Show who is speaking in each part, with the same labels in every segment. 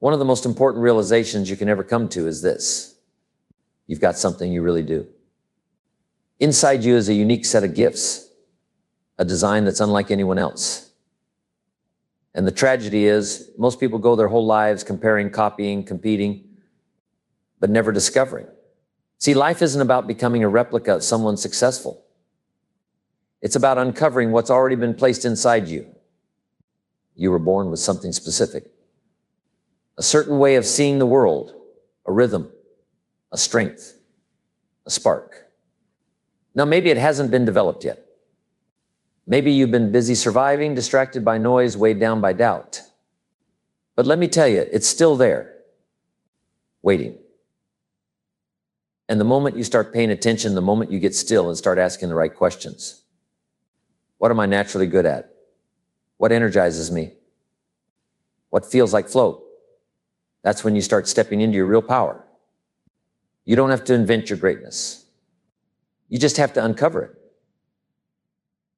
Speaker 1: One of the most important realizations you can ever come to is this: you've got something you really do. Inside you is a unique set of gifts, a design that's unlike anyone else. And the tragedy is, most people go their whole lives comparing, copying, competing, but never discovering. See, life isn't about becoming a replica of someone successful. It's about uncovering what's already been placed inside you. You were born with something specific, a certain way of seeing the world, a rhythm, a strength, a spark. Now, maybe it hasn't been developed yet. Maybe you've been busy surviving, distracted by noise, weighed down by doubt. But let me tell you, it's still there, waiting. And the moment you start paying attention, the moment you get still and start asking the right questions. What am I naturally good at? What energizes me? What feels like flow? That's when you start stepping into your real power. You don't have to invent your greatness. You just have to uncover it.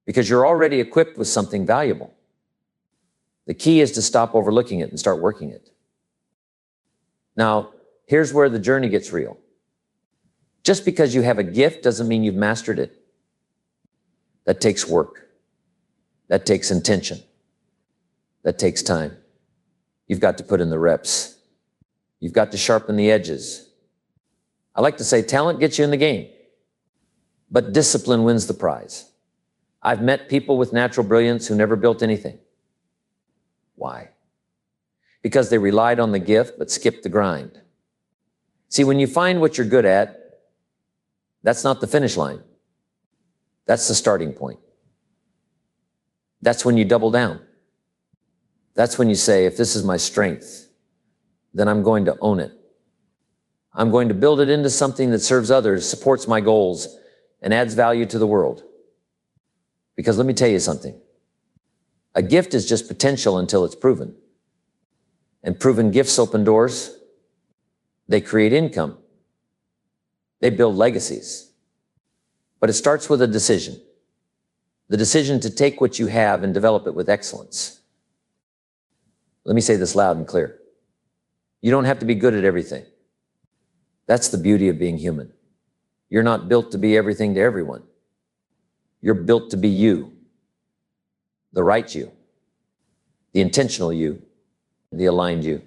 Speaker 1: Because you're already equipped with something valuable. The key is to stop overlooking it and start working it. Now, here's where the journey gets real. Just because you have a gift doesn't mean you've mastered it. That takes work. That takes intention. That takes time. You've got to put in the reps. You've got to sharpen the edges. I like to say talent gets you in the game, but discipline wins the prize. I've met people with natural brilliance who never built anything. Why? Because they relied on the gift but skipped the grind. See, when you find what you're good at, that's not the finish line. That's the starting point. That's when you double down. That's when you say, if this is my strength, then I'm going to own it. I'm going to build it into something that serves others, supports my goals, and adds value to the world. Because let me tell you something. A gift is just potential until it's proven. And proven gifts open doors. They create income. They build legacies. But it starts with a decision. The decision to take what you have and develop it with excellence. Let me say this loud and clear. You don't have to be good at everything. That's the beauty of being human. You're not built to be everything to everyone. You're built to be you, the right you, the intentional you, the aligned you.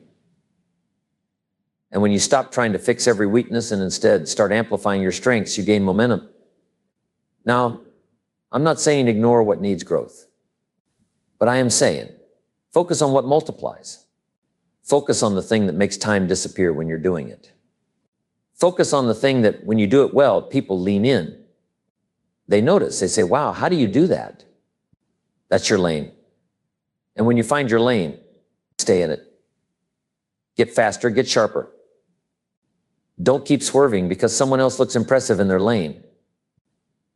Speaker 1: And when you stop trying to fix every weakness and instead start amplifying your strengths, you gain momentum. Now, I'm not saying ignore what needs growth, but I am saying focus on what multiplies. Focus on the thing that makes time disappear when you're doing it. Focus on the thing that when you do it well, people lean in. They notice, they say, wow, how do you do that? That's your lane. And when you find your lane, stay in it. Get faster, get sharper. Don't keep swerving because someone else looks impressive in their lane.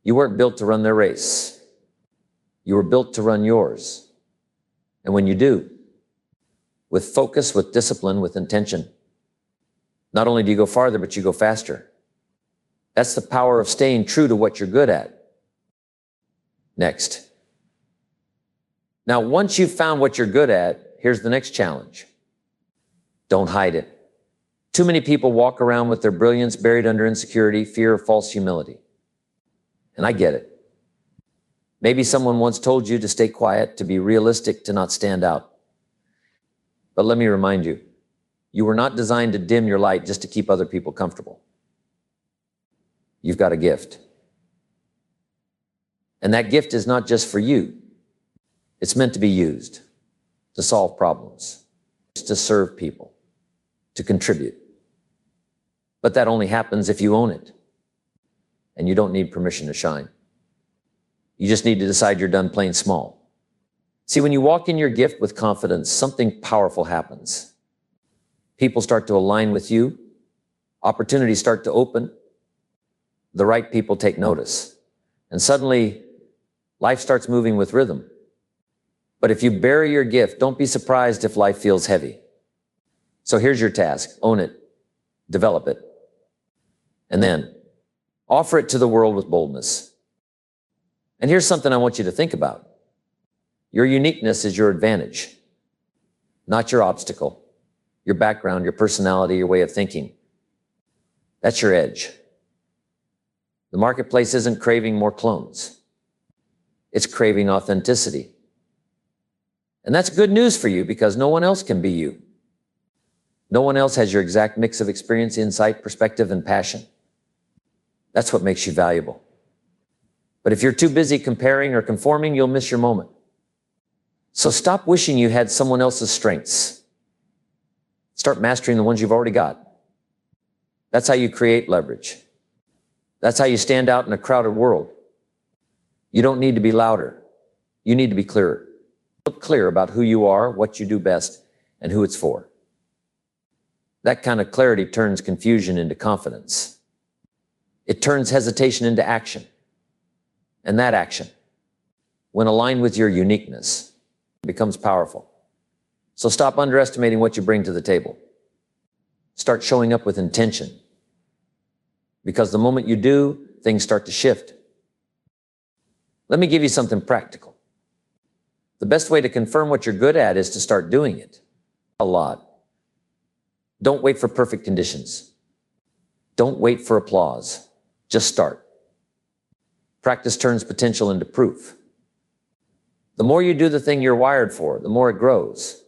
Speaker 1: You weren't built to run their race. You were built to run yours. And when you do, with focus, with discipline, with intention, not only do you go farther, but you go faster. That's the power of staying true to what you're good at. Next. Now, once you've found what you're good at, here's the next challenge. Don't hide it. Too many people walk around with their brilliance buried under insecurity, fear, or false humility. And I get it. Maybe someone once told you to stay quiet, to be realistic, to not stand out. But let me remind you, you were not designed to dim your light just to keep other people comfortable. You've got a gift. And that gift is not just for you. It's meant to be used to solve problems, to serve people, to contribute. But that only happens if you own it. And you don't need permission to shine. You just need to decide you're done playing small. See, when you walk in your gift with confidence, something powerful happens. People start to align with you. Opportunities start to open. The right people take notice. And suddenly, life starts moving with rhythm. But if you bury your gift, don't be surprised if life feels heavy. So here's your task. Own it. Develop it. And then offer it to the world with boldness. And here's something I want you to think about. Your uniqueness is your advantage, not your obstacle. your background, your personality, your way of thinking. That's your edge. The marketplace isn't craving more clones. It's craving authenticity. And that's good news for you because no one else can be you. No one else has your exact mix of experience, insight, perspective, and passion. That's what makes you valuable. But if you're too busy comparing or conforming, you'll miss your moment. So stop wishing you had someone else's strengths. Start mastering the ones you've already got. That's how you create leverage. That's how you stand out in a crowded world. You don't need to be louder. You need to be clearer. Look clear about who you are, what you do best, and who it's for. That kind of clarity turns confusion into confidence. It turns hesitation into action. And that action, when aligned with your uniqueness, becomes powerful. So stop underestimating what you bring to the table. Start showing up with intention. Because the moment you do, things start to shift. Let me give you something practical. The best way to confirm what you're good at is to start doing it a lot. Don't wait for perfect conditions. Don't wait for applause. Just start. Practice turns potential into proof. The more you do the thing you're wired for, the more it grows.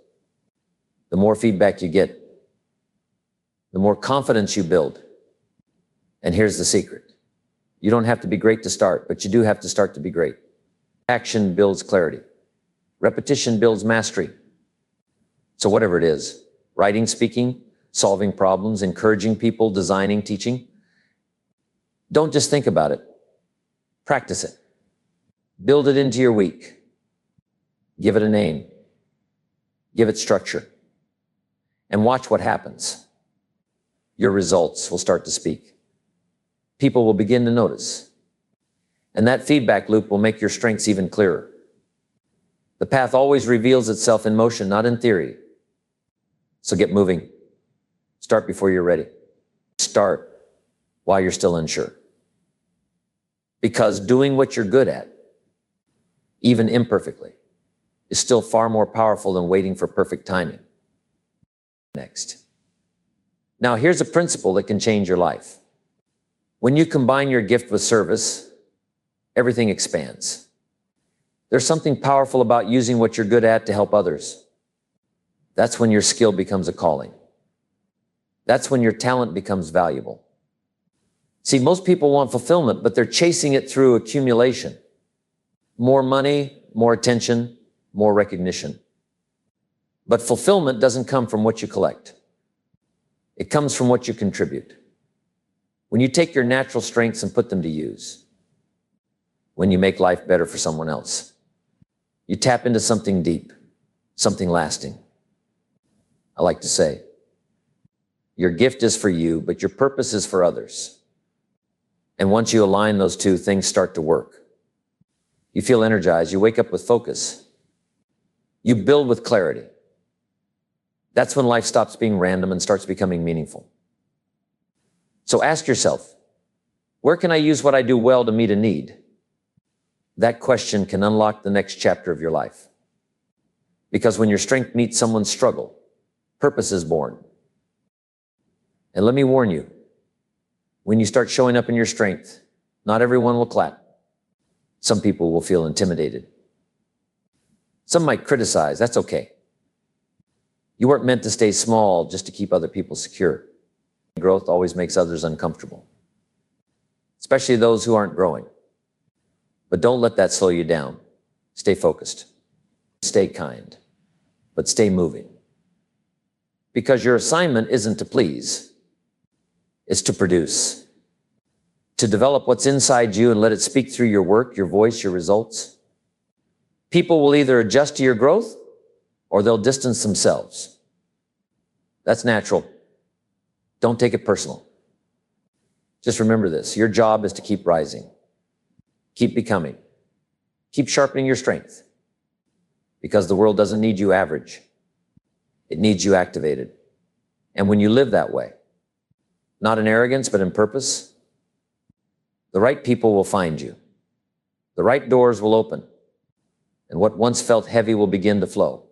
Speaker 1: The more feedback you get. The more confidence you build. And here's the secret. You don't have to be great to start, but you do have to start to be great. Action builds clarity. Repetition builds mastery. So whatever it is, writing, speaking, solving problems, encouraging people, designing, teaching, don't just think about it. Practice it. Build it into your week. Give it a name. Give it structure. And watch what happens. Your results will start to speak. People will begin to notice. And that feedback loop will make your strengths even clearer. The path always reveals itself in motion, not in theory. So get moving. Start before you're ready. Start while you're still unsure. Because doing what you're good at, even imperfectly, is still far more powerful than waiting for perfect timing. Next. Now, here's a principle that can change your life. When you combine your gift with service, everything expands. There's something powerful about using what you're good at to help others. That's when your skill becomes a calling. That's when your talent becomes valuable. See, most people want fulfillment, but they're chasing it through accumulation. More money, more attention, more recognition. But fulfillment doesn't come from what you collect. It comes from what you contribute. When you take your natural strengths and put them to use. When you make life better for someone else. You tap into something deep, something lasting. I like to say, your gift is for you, but your purpose is for others. And once you align those two, things start to work. You feel energized. You wake up with focus. You build with clarity. That's when life stops being random and starts becoming meaningful. So ask yourself, where can I use what I do well to meet a need? That question can unlock the next chapter of your life. Because when your strength meets someone's struggle, purpose is born. And let me warn you, when you start showing up in your strength, not everyone will clap. Some people will feel intimidated. Some might criticize. That's okay. You weren't meant to stay small just to keep other people secure. Growth always makes others uncomfortable, especially those who aren't growing. But don't let that slow you down. Stay focused. Stay kind, but stay moving. Because your assignment isn't to please. It's to produce. To develop what's inside you and let it speak through your work, your voice, your results. People will either adjust to your growth or they'll distance themselves. That's natural. Don't take it personal. Just remember this. Your job is to keep rising. Keep becoming. Keep sharpening your strength. Because the world doesn't need you average. It needs you activated. And when you live that way, not in arrogance, but in purpose, the right people will find you. The right doors will open. And what once felt heavy will begin to flow.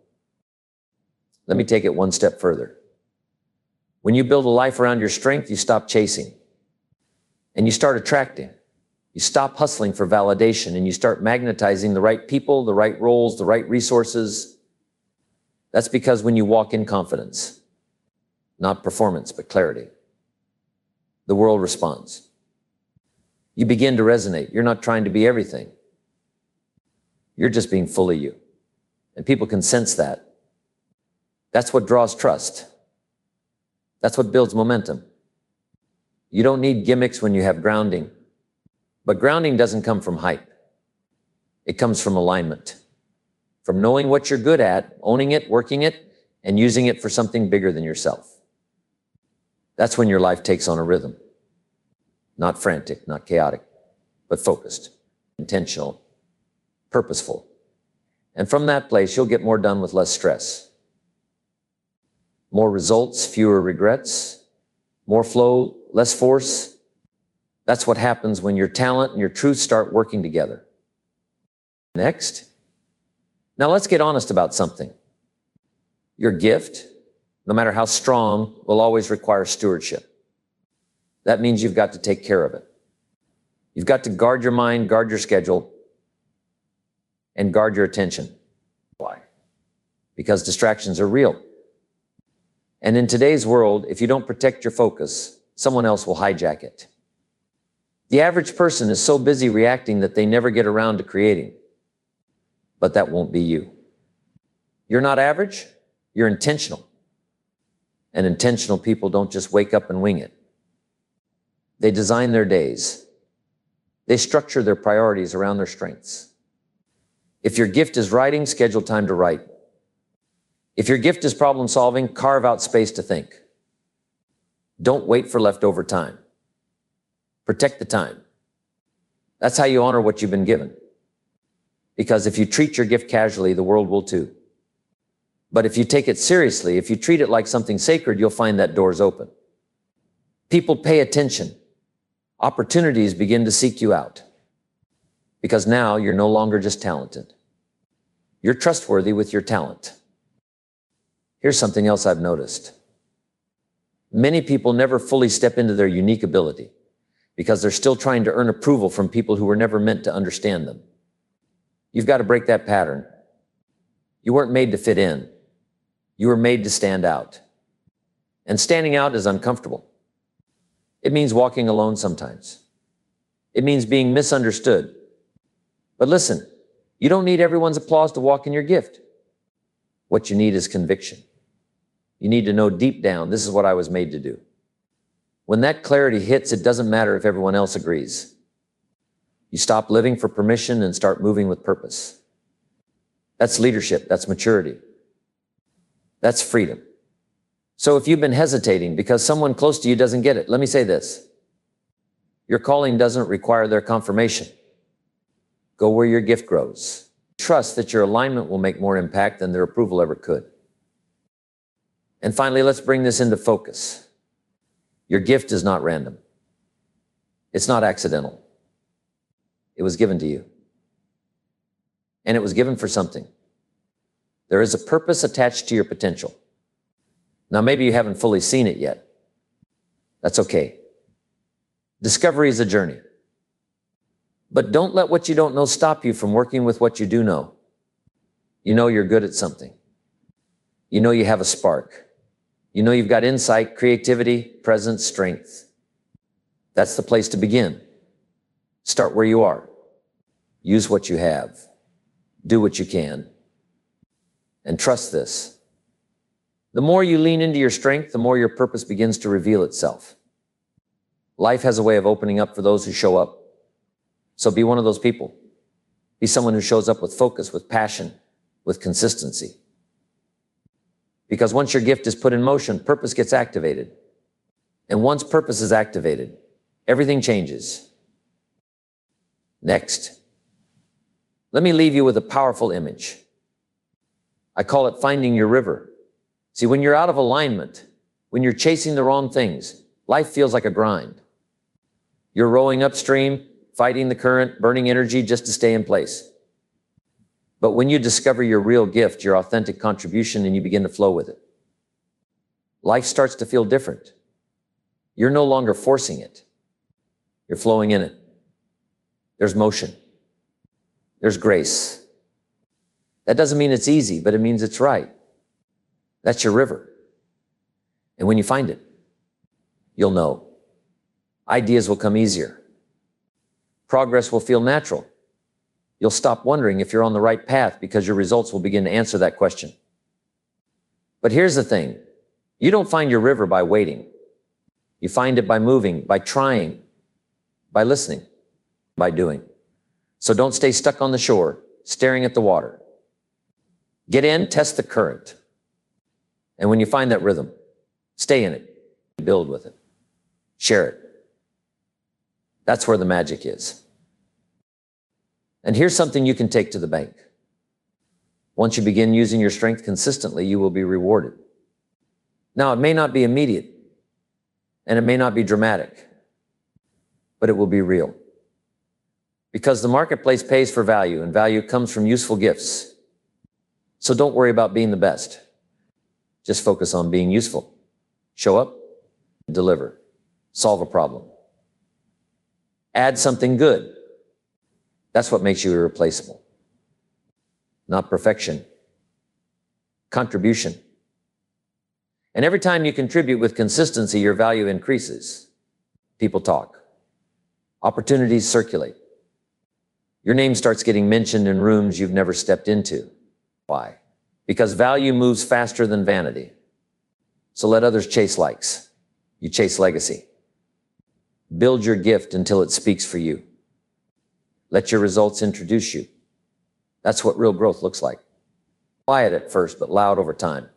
Speaker 1: Let me take it one step further. When you build a life around your strength, you stop chasing and you start attracting. You stop hustling for validation and you start magnetizing the right people, the right roles, the right resources. That's because when you walk in confidence, not performance, but clarity, the world responds. You begin to resonate. You're not trying to be everything. You're just being fully you. And people can sense that. That's what draws trust. That's what builds momentum. You don't need gimmicks when you have grounding. But grounding doesn't come from hype. It comes from alignment. From knowing what you're good at, owning it, working it, and using it for something bigger than yourself. That's when your life takes on a rhythm. Not frantic, not chaotic, but focused, intentional, purposeful. And from that place, you'll get more done with less stress. More results, fewer regrets, more flow, less force. That's what happens when your talent and your truth start working together. Next. Now let's get honest about something. Your gift, no matter how strong, will always require stewardship. That means you've got to take care of it. You've got to guard your mind, guard your schedule, and guard your attention. Why? Because distractions are real. And in today's world, if you don't protect your focus, someone else will hijack it. The average person is so busy reacting that they never get around to creating. But that won't be you. You're not average, you're intentional. And intentional people don't just wake up and wing it. They design their days. They structure their priorities around their strengths. If your gift is writing, schedule time to write. If your gift is problem solving, carve out space to think. Don't wait for leftover time. Protect the time. That's how you honor what you've been given. Because if you treat your gift casually, the world will too. But if you take it seriously, if you treat it like something sacred, you'll find that door's open. People pay attention. Opportunities begin to seek you out. Because now you're no longer just talented. You're trustworthy with your talent. Here's something else I've noticed. Many people never fully step into their unique ability because they're still trying to earn approval from people who were never meant to understand them. You've got to break that pattern. You weren't made to fit in. You were made to stand out. And standing out is uncomfortable. It means walking alone sometimes. It means being misunderstood. But listen, you don't need everyone's applause to walk in your gift. What you need is conviction. You need to know deep down, this is what I was made to do. When that clarity hits, it doesn't matter if everyone else agrees. You stop living for permission and start moving with purpose. That's leadership. That's maturity. That's freedom. So if you've been hesitating because someone close to you doesn't get it, let me say this. Your calling doesn't require their confirmation. Go where your gift grows. Trust that your alignment will make more impact than their approval ever could. And finally, let's bring this into focus. Your gift is not random. It's not accidental. It was given to you. And it was given for something. There is a purpose attached to your potential. Now, maybe you haven't fully seen it yet. That's okay. Discovery is a journey. But don't let what you don't know stop you from working with what you do know. You know you're good at something. You know you have a spark. You know you've got insight, creativity, presence, strength. That's the place to begin. Start where you are. Use what you have. Do what you can. And trust this. The more you lean into your strength, the more your purpose begins to reveal itself. Life has a way of opening up for those who show up. So be one of those people. Be someone who shows up with focus, with passion, with consistency. Because once your gift is put in motion, purpose gets activated. And once purpose is activated, everything changes. Next, let me leave you with a powerful image. I call it finding your river. See, when you're out of alignment, when you're chasing the wrong things, life feels like a grind. You're rowing upstream, fighting the current, burning energy just to stay in place. But when you discover your real gift, your authentic contribution, and you begin to flow with it, life starts to feel different. You're no longer forcing it. You're flowing in it. There's motion. There's grace. That doesn't mean it's easy, but it means it's right. That's your river. And when you find it, you'll know. Ideas will come easier. Progress will feel natural. You'll stop wondering if you're on the right path because your results will begin to answer that question. But here's the thing. You don't find your river by waiting. You find it by moving, by trying, by listening, by doing. So don't stay stuck on the shore, staring at the water. Get in, test the current. And when you find that rhythm, stay in it, build with it, share it. That's where the magic is. And here's something you can take to the bank. Once you begin using your strength consistently, you will be rewarded. Now, it may not be immediate, and it may not be dramatic, but it will be real. Because the marketplace pays for value, and value comes from useful gifts. So don't worry about being the best. Just focus on being useful. Show up, deliver, solve a problem. Add something good. That's what makes you irreplaceable. Not perfection. Contribution. And every time you contribute with consistency, your value increases. People talk. Opportunities circulate. Your name starts getting mentioned in rooms you've never stepped into. Why? Because value moves faster than vanity. So let others chase likes. You chase legacy. Build your gift until it speaks for you. Let your results introduce you. That's what real growth looks like. Quiet at first, but loud over time.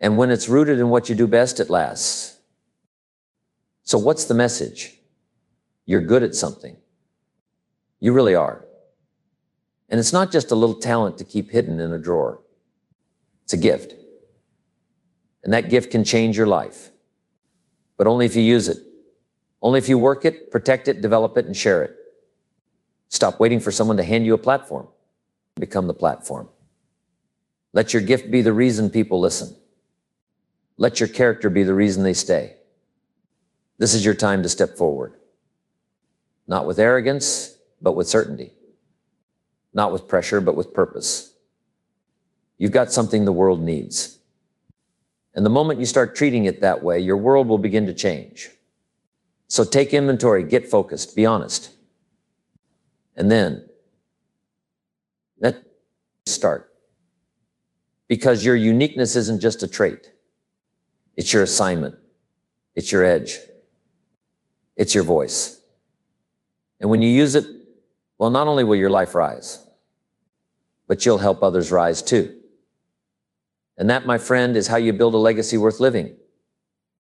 Speaker 1: And when it's rooted in what you do best, it lasts. So what's the message? You're good at something. You really are. And it's not just a little talent to keep hidden in a drawer. It's a gift. And that gift can change your life. But only if you use it. Only if you work it, protect it, develop it, and share it. Stop waiting for someone to hand you a platform. Become the platform. Let your gift be the reason people listen. Let your character be the reason they stay. This is your time to step forward. Not with arrogance, but with certainty. Not with pressure, but with purpose. You've got something the world needs. And the moment you start treating it that way, your world will begin to change. So take inventory, get focused, be honest. And then, let's start. Because your uniqueness isn't just a trait. It's your assignment. It's your edge. It's your voice. And when you use it, well, not only will your life rise, but you'll help others rise too. And that, my friend, is how you build a legacy worth living.